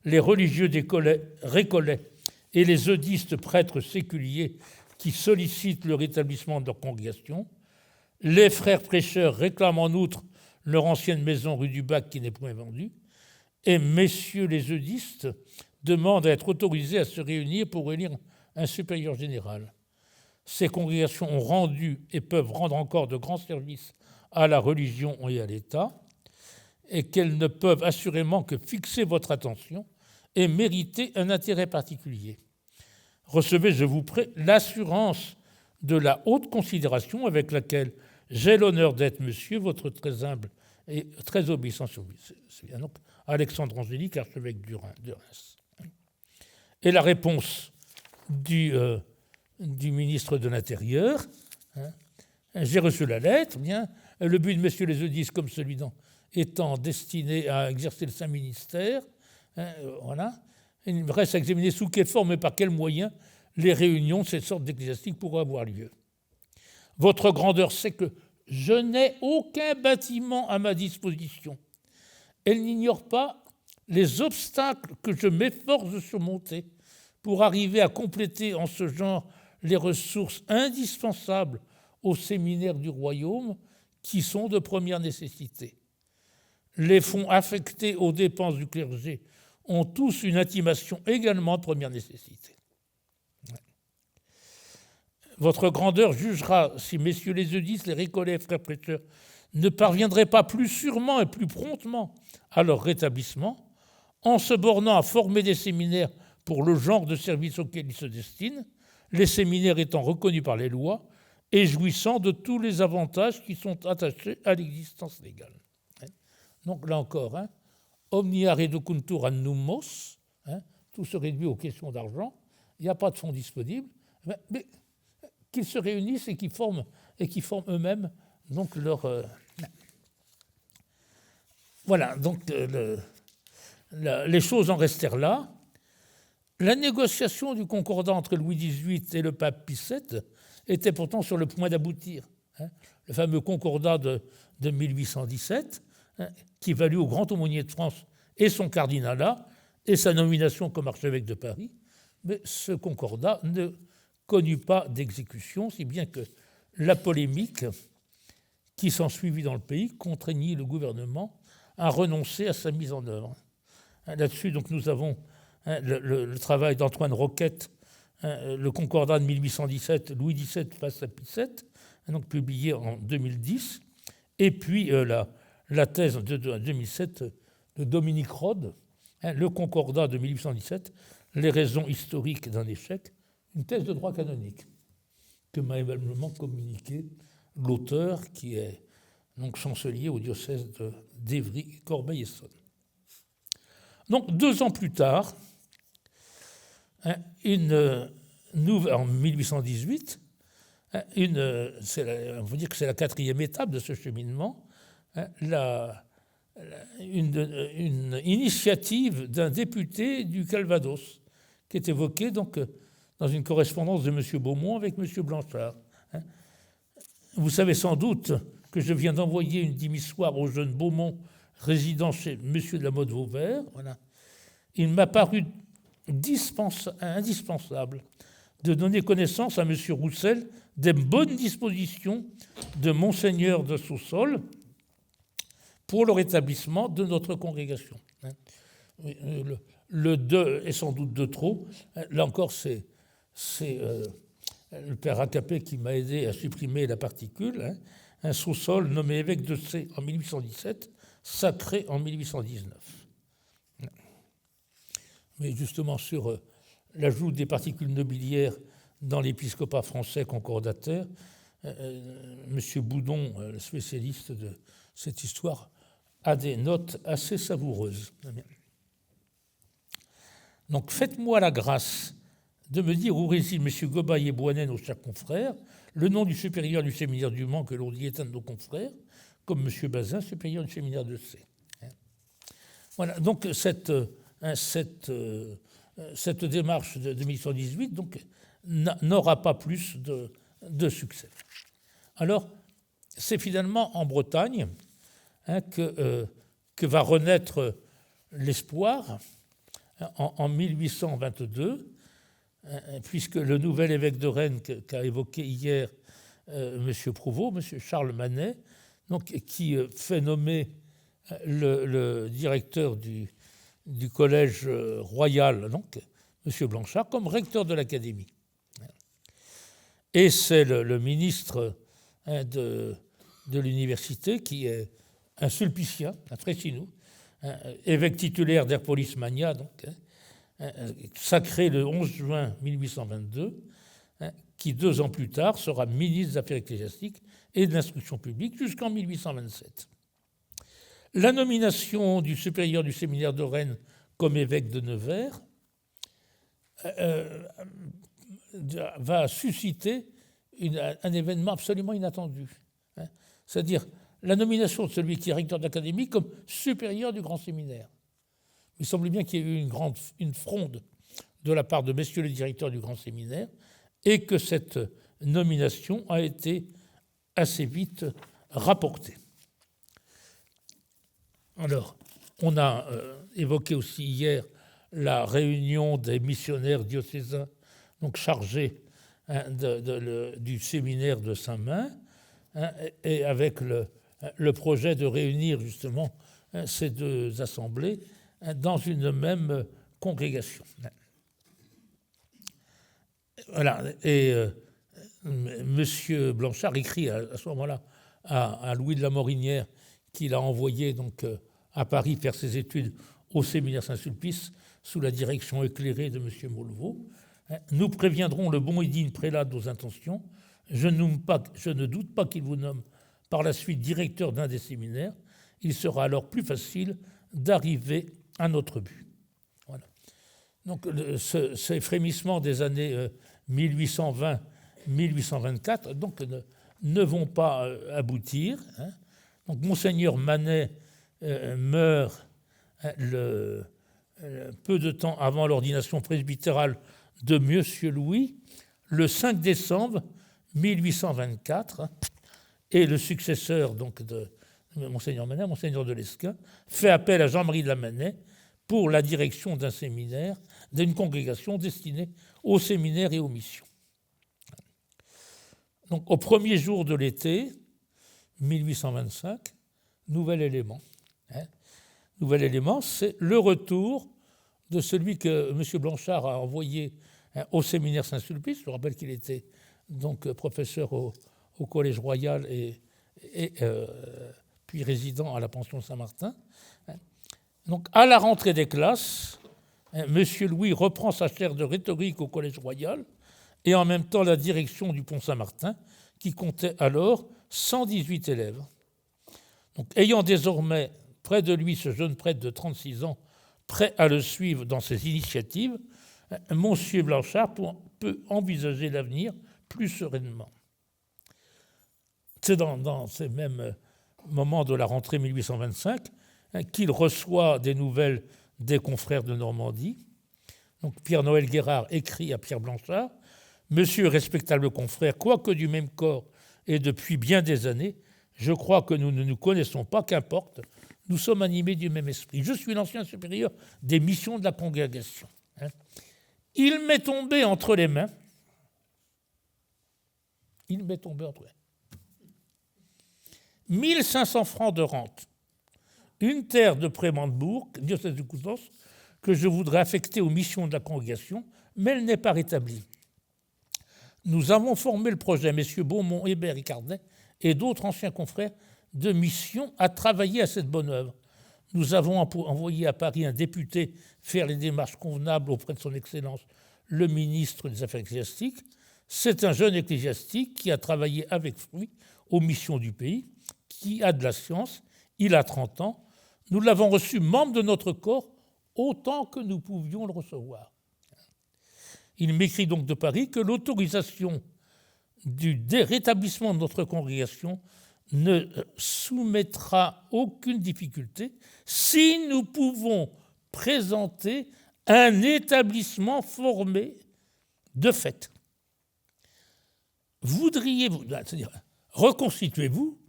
les religieux des Récollets et les eudistes prêtres séculiers qui sollicitent le rétablissement de leur congrégation. Les frères prêcheurs réclament en outre leur ancienne maison rue du Bac qui n'est point vendue. Et messieurs les eudistes demandent à être autorisés à se réunir pour élire un supérieur général. Ces congrégations ont rendu et peuvent rendre encore de grands services à la religion et à l'État, et qu'elles ne peuvent assurément que fixer votre attention et mériter un intérêt particulier. Recevez, je vous prie, l'assurance de la haute considération avec laquelle j'ai l'honneur d'être, monsieur, votre très humble et très obéissant service. C'est bien donc Alexandre Angélique, archevêque de Reims. Et la réponse du ministre de l'Intérieur: j'ai reçu la lettre, bien, le but de messieurs les eudistes comme celui-là étant destiné à exercer le saint ministère, voilà. Il me reste à examiner sous quelle forme et par quels moyens les réunions de cette sorte d'ecclésiastique pourraient avoir lieu. Votre grandeur sait que je n'ai aucun bâtiment à ma disposition. Elle n'ignore pas les obstacles que je m'efforce de surmonter pour arriver à compléter en ce genre les ressources indispensables au séminaire du royaume qui sont de première nécessité. Les fonds affectés aux dépenses du clergé ont tous une intimation également de première nécessité. Votre grandeur jugera si messieurs les eudistes, les Récollets, frères prêcheurs, ne parviendraient pas plus sûrement et plus promptement à leur rétablissement en se bornant à former des séminaires pour le genre de service auquel ils se destinent, les séminaires étant reconnus par les lois et jouissant de tous les avantages qui sont attachés à l'existence légale. Donc là encore, omnia reducuntur ad numos, tout se réduit aux questions d'argent, il n'y a pas de fonds disponibles, mais qu'ils se réunissent et qu'ils forment eux-mêmes donc leur... Voilà, donc les choses en restèrent là. La négociation du concordat entre Louis XVIII et le pape Pie VII était pourtant sur le point d'aboutir. Le fameux concordat de 1817, qui valut au grand aumônier de France et son cardinalat et sa nomination comme archevêque de Paris. Mais ce concordat ne connut pas d'exécution, si bien que la polémique qui s'ensuivit dans le pays contraignit le gouvernement à renoncer à sa mise en œuvre. Là-dessus, donc, nous avons le travail d'Antoine Roquette, le concordat de 1817, Louis XVII face à Pie VII, donc publié en 2010, et puis la thèse de 2007 de Dominique Rode, le concordat de 1817, les raisons historiques d'un échec, une thèse de droit canonique que m'a aimablement communiqué l'auteur, qui est donc chancelier au diocèse d'Évry, Corbeil-Essonnes. Donc 2 ans plus tard, en 1818, on peut dire que c'est la 4e étape de ce cheminement, une initiative d'un député du Calvados, qui est évoquée donc dans une correspondance de M. Beaumont avec M. Blanchard. Vous savez sans doute que je viens d'envoyer une démissoire au jeune Beaumont résidant chez M. de la Motte-Vauvert. Voilà. Il m'a paru indispensable de donner connaissance à M. Roussel des bonnes dispositions de Monseigneur de Saussol pour le rétablissement de notre congrégation. Le 2 est sans doute de trop. Là encore, c'est le père Acapé qui m'a aidé à supprimer la particule. Un Saussol nommé évêque de C en 1817, sacré en 1819. mais justement sur l'ajout des particules nobiliaires dans l'épiscopat français concordataire, M. Boudon, le spécialiste de cette histoire, a des notes assez savoureuses. Donc, faites-moi la grâce de me dire où réside M. Gobaye et Boisnet, nos chers confrères, le nom du supérieur du séminaire du Mans, que l'on dit est un de nos confrères, comme M. Bazin, supérieur du séminaire de C. Voilà, donc cette démarche de 1818 n'aura pas plus de succès. Alors, c'est finalement en Bretagne que va renaître l'espoir en 1822, puisque le nouvel évêque de Rennes qu'a évoqué hier M. Prouveau, M. Charles Manet, donc, qui fait nommer le directeur du collège royal, donc, M. Blanchard, comme recteur de l'Académie. Et c'est le ministre de l'université qui est un sulpicien, un Tréchinou, évêque titulaire d'Herpolis Magna, donc, sacré le 11 juin 1822, qui 2 ans plus tard sera ministre des Affaires ecclésiastiques et de l'instruction publique jusqu'en 1827. La nomination du supérieur du séminaire de Rennes comme évêque de Nevers va susciter un événement absolument inattendu. C'est-à-dire la nomination de celui qui est recteur d'Académie comme supérieur du grand séminaire. Il semble bien qu'il y ait eu une fronde de la part de messieurs les directeurs du grand séminaire et que cette nomination a été assez vite rapportée. Alors, on a évoqué aussi hier la réunion des missionnaires diocésains donc chargés du séminaire de Saint-Main, et avec le projet de réunir justement ces 2 assemblées dans une même congrégation. Voilà. Et M. Blanchard écrit à ce moment-là à Louis de la Morinière, qu'il a envoyé donc à Paris faire ses études au séminaire Saint-Sulpice sous la direction éclairée de M. Maulevaux. Nous préviendrons le bon et digne prélat de nos intentions. Je ne doute pas qu'il vous nomme par la suite directeur d'un des séminaires. Il sera alors plus facile d'arriver à notre but. Voilà. Donc, ces frémissements des années 1820-1824 donc, ne vont pas aboutir. Donc, Monseigneur Manet meurt peu de temps avant l'ordination presbytérale de Monsieur Louis, le 5 décembre 1824, et le successeur donc, de Monseigneur Manet, Monseigneur de Lesquen, fait appel à Jean-Marie de la Manet pour la direction d'un séminaire, d'une congrégation destinée aux séminaires et aux missions. Donc, au premier jour de l'été 1825, nouvel élément. Nouvel élément, c'est le retour de celui que M. Blanchard a envoyé au séminaire Saint-Sulpice. Je rappelle qu'il était donc professeur au Collège Royal et puis résident à la pension Saint-Martin. Donc, à la rentrée des classes, M. Louis reprend sa chaire de rhétorique au Collège Royal et en même temps la direction du Pont Saint-Martin, qui comptait alors 118 élèves. Donc, ayant désormais près de lui ce jeune prêtre de 36 ans, prêt à le suivre dans ses initiatives, M. Blanchard peut envisager l'avenir plus sereinement. C'est dans ces mêmes moments de la rentrée 1825 qu'il reçoit des nouvelles des confrères de Normandie. Donc Pierre-Noël Guérard écrit à Pierre Blanchard « Monsieur respectable confrère, quoique du même corps et depuis bien des années, je crois que nous ne nous connaissons pas, qu'importe, nous sommes animés du même esprit. Je suis l'ancien supérieur des missions de la congrégation. Il m'est tombé entre les mains, 1500 francs de rente, une terre de Prémandebourg, diocèse de Coutances, que je voudrais affecter aux missions de la congrégation, mais elle n'est pas rétablie. Nous avons formé le projet, messieurs Beaumont, Hébert et Cardet, et d'autres anciens confrères de mission à travailler à cette bonne œuvre. nous avons envoyé à Paris un député faire les démarches convenables auprès de son Excellence le ministre des Affaires ecclésiastiques. C'est un jeune ecclésiastique qui a travaillé avec fruit aux missions du pays, qui a de la science, il a 30 ans. Nous l'avons reçu membre de notre corps autant que nous pouvions le recevoir. Il m'écrit donc de Paris que l'autorisation du rétablissement de notre congrégation ne soumettra aucune difficulté si nous pouvons présenter un établissement formé de fait. Voudriez-vous, c'est-à-dire reconstituez-vous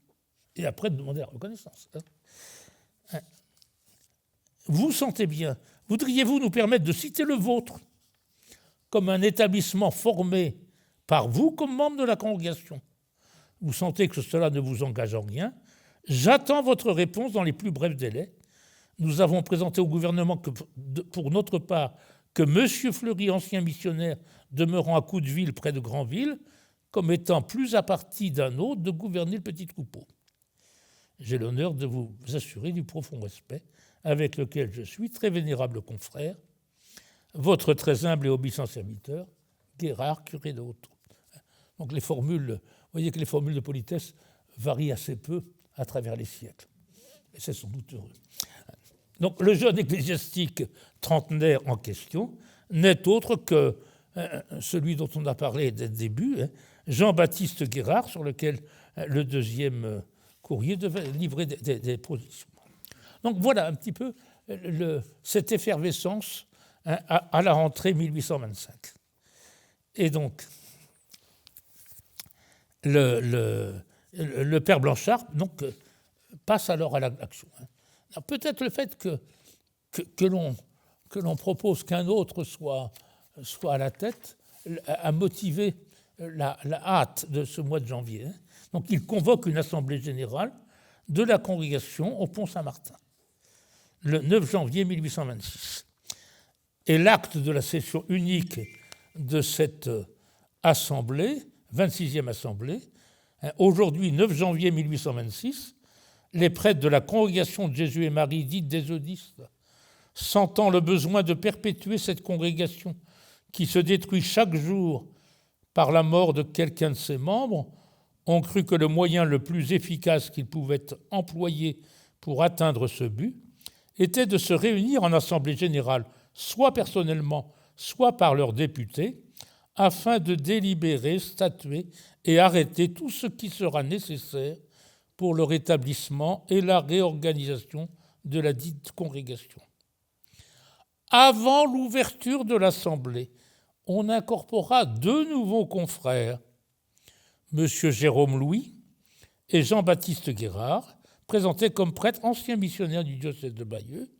et après demandez la reconnaissance. Vous sentez bien, voudriez-vous nous permettre de citer le vôtre comme un établissement formé par vous comme membre de la congrégation? Vous sentez que cela ne vous engage en rien. J'attends votre réponse dans les plus brefs délais. Nous avons présenté au gouvernement pour notre part que M. Fleury, ancien missionnaire demeurant à Coudeville près de Granville, comme étant plus à partie d'un autre de gouverner le petit troupeau. J'ai l'honneur de vous assurer du profond respect avec lequel je suis, très vénérable confrère, votre très humble et obéissant serviteur, Guérard, curé de Hautot. Donc les formules, vous voyez que les formules de politesse varient assez peu à travers les siècles. Et c'est sans doute heureux. Donc le jeune ecclésiastique trentenaire en question n'est autre que celui dont on a parlé dès le début, Jean-Baptiste Guérard, sur lequel le deuxième courrier devait livrer des positions. Donc voilà un petit peu cette effervescence à la rentrée 1825. Et donc, le père Blanchard donc, passe alors à l'action. Alors, peut-être le fait que l'on propose qu'un autre soit à la tête a motivé la hâte de ce mois de janvier. Donc il convoque une assemblée générale de la congrégation au Pont Saint-Martin, le 9 janvier 1826. Et l'acte de la session unique de cette assemblée, 26e assemblée, aujourd'hui 9 janvier 1826, les prêtres de la congrégation de Jésus et Marie, dite des Eudistes, sentant le besoin de perpétuer cette congrégation qui se détruit chaque jour par la mort de quelqu'un de ses membres, ont cru que le moyen le plus efficace qu'ils pouvaient employer pour atteindre ce but était de se réunir en assemblée générale, soit personnellement, soit par leurs députés, afin de délibérer, statuer et arrêter tout ce qui sera nécessaire pour le rétablissement et la réorganisation de la dite congrégation. Avant l'ouverture de l'Assemblée, on incorpora 2 nouveaux confrères, M. Jérôme Louis et Jean-Baptiste Guérard, présentés comme prêtres anciens missionnaires du diocèse de Bayeux,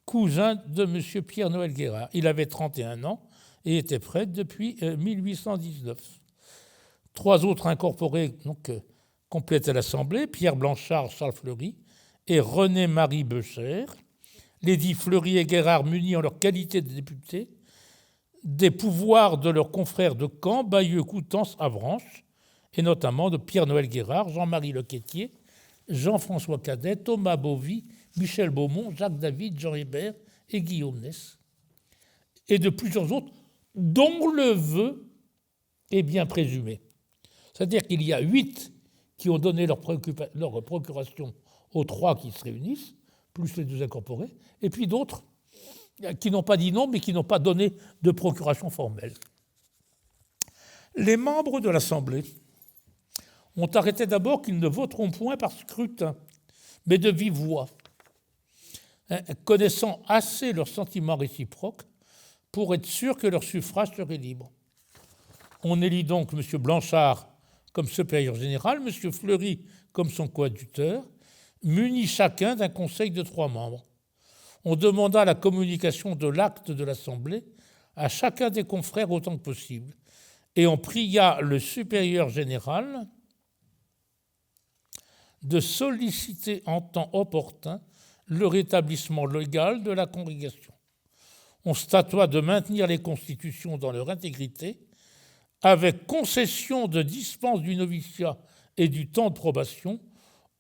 cousin de M. Pierre-Noël Guérard. Il avait 31 ans et était prêtre depuis 1819. 3 autres incorporés complétaient l'Assemblée, Pierre Blanchard, Charles Fleury et René-Marie Beucher. Les dits Fleury et Guérard, munis en leur qualité de députés, des pouvoirs de leurs confrères de Caen, Bayeux, Coutances, Avranches, et notamment de Pierre-Noël Guérard, Jean-Marie Lequetier, Jean-François Cadet, Thomas Bovy, Michel Beaumont, Jacques David, Jean Hébert et Guillaume Ness, et de plusieurs autres dont le vœu est bien présumé. C'est-à-dire qu'il y a 8 qui ont donné leur procuration aux 3 qui se réunissent, plus les 2 incorporés, et puis d'autres qui n'ont pas dit non, mais qui n'ont pas donné de procuration formelle. Les membres de l'Assemblée ont arrêté d'abord qu'ils ne voteront point par scrutin, mais de vive voix, connaissant assez leurs sentiments réciproques pour être sûrs que leur suffrage serait libre. On élit donc M. Blanchard comme supérieur général, M. Fleury comme son coadjuteur, munis chacun d'un conseil de 3 membres. On demanda la communication de l'acte de l'Assemblée à chacun des confrères autant que possible, et on pria le supérieur général de solliciter en temps opportun le rétablissement légal de la congrégation. On statua de maintenir les constitutions dans leur intégrité, avec concession de dispense du noviciat et du temps de probation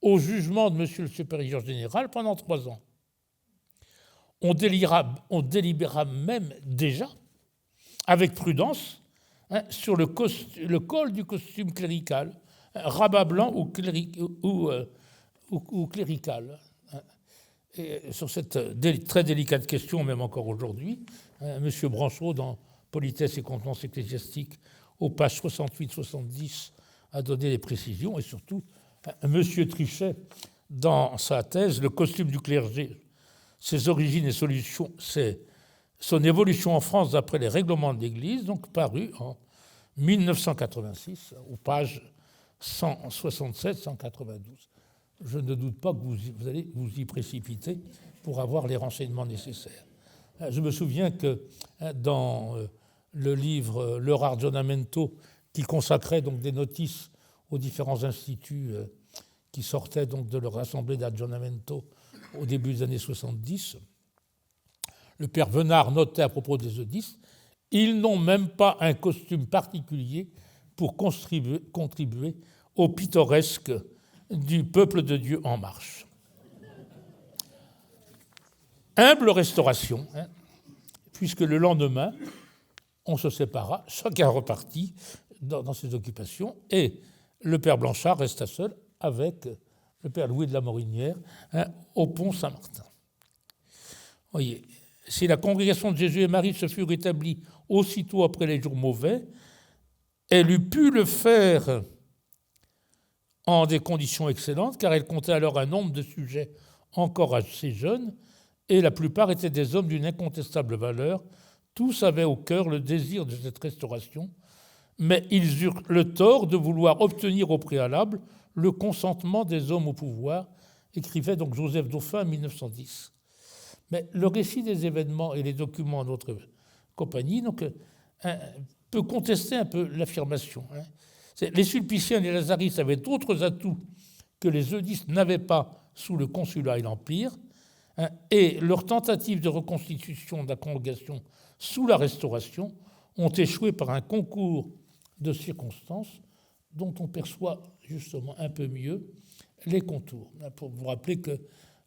au jugement de M. le supérieur général pendant 3 ans. on délibéra même déjà, avec prudence, sur le col du costume clérical, rabat blanc ou clérical. Et sur cette très délicate question, même encore aujourd'hui, M. Branchot, dans Politesse et contenance ecclésiastique, aux pages 68-70, a donné des précisions, et surtout, M. Trichet, dans sa thèse, Le costume du clergé, ses origines et solutions, c'est son évolution en France d'après les règlements de l'Église, donc paru en 1986, aux pages 167-192. Je ne doute pas que vous allez vous y précipiter pour avoir les renseignements nécessaires. Je me souviens que dans le livre Leur Aggiornamento, qui consacrait donc des notices aux différents instituts qui sortaient donc de leur assemblée d'aggiornamento au début des années 70, le père Venard notait à propos des eudistes, ils n'ont même pas un costume particulier pour contribuer au pittoresque du peuple de Dieu en marche. Humble restauration, puisque le lendemain, on se sépara, chacun repartit dans ses occupations, et le père Blanchard resta seul avec le père Louis de la Morinière au pont Saint-Martin. Voyez, si la congrégation de Jésus et Marie se fut rétablie aussitôt après les jours mauvais, elle eût pu le faire en des conditions excellentes, car elle comptait alors un nombre de sujets encore assez jeunes, et la plupart étaient des hommes d'une incontestable valeur. Tous avaient au cœur le désir de cette restauration, mais ils eurent le tort de vouloir obtenir au préalable le consentement des hommes au pouvoir, écrivait donc Joseph Dauphin en 1910. Mais le récit des événements et les documents de notre compagnie donc, peut contester un peu l'affirmation. Les sulpiciens et les lazaristes avaient d'autres atouts que les eudistes n'avaient pas sous le consulat et l'Empire, et leurs tentatives de reconstitution de la congrégation sous la Restauration ont échoué par un concours de circonstances dont on perçoit justement un peu mieux les contours. Pour vous rappeler que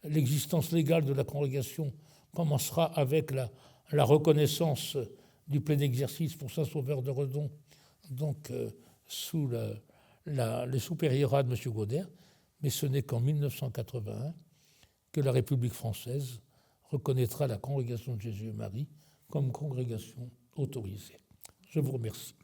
l'existence légale de la congrégation commencera avec la reconnaissance du plein exercice pour Saint-Sauveur de Redon, donc sous les supériorats de M. Gaudert, mais ce n'est qu'en 1981 que la République française reconnaîtra la congrégation de Jésus et Marie comme congrégation autorisée. Je vous remercie.